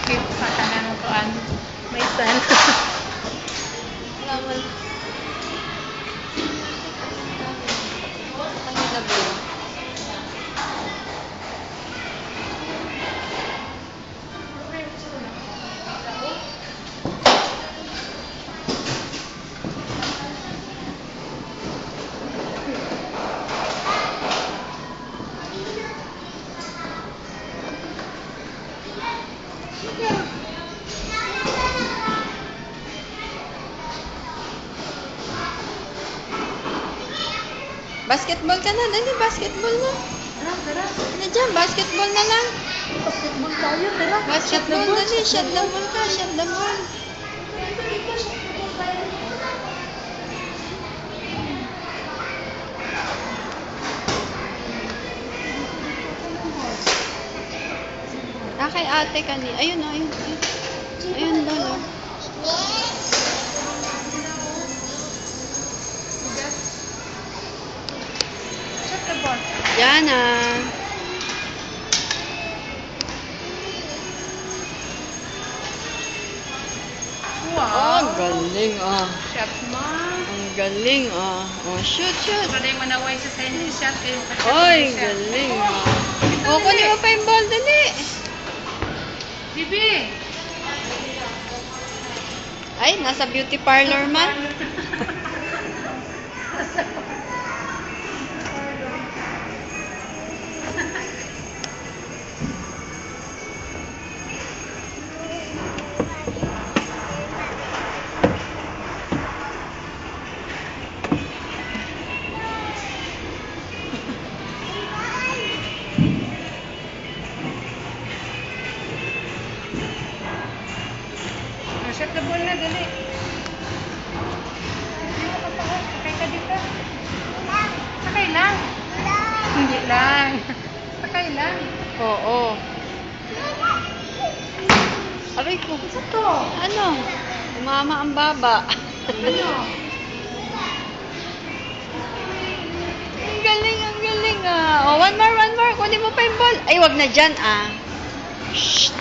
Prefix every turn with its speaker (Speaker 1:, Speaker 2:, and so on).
Speaker 1: Skip sa kanang kuan. May san.
Speaker 2: Laman. Ano na ba? Basketball ka na, dali, basketball na.
Speaker 1: Tara.
Speaker 2: Ano dyan, basketball na lang.
Speaker 1: Basketball tayo, tara.
Speaker 2: Basketball, dali, shot the ball ka, shot the ball. Kay ate kani. Ayun o, ayun. Ayun doon o.
Speaker 1: Shot the ball.
Speaker 2: Jana.
Speaker 1: Wow.
Speaker 2: Oh, galing ah.
Speaker 1: Shot mo.
Speaker 2: Ang galing ah. Oh, shoot, shoot.
Speaker 1: Pero yung manaway sa sending shot kayo.
Speaker 2: Oy, galing ah. Oh, kunin mo pa yung ball, dali.
Speaker 1: Bibi.
Speaker 2: Ay, nasa beauty parlor man.
Speaker 1: Shot the ball na, dali. Sakay ka dito. Sakay lang. Hindi lang. Sakay lang.
Speaker 2: Oo. Aray ko.
Speaker 1: Isa to.
Speaker 2: Ano? Umama ang baba.
Speaker 1: Ano?
Speaker 2: Ang galing ah. Oh, one more. Kunin mo pa yung ball. Ay, wag na dyan ah. Shh.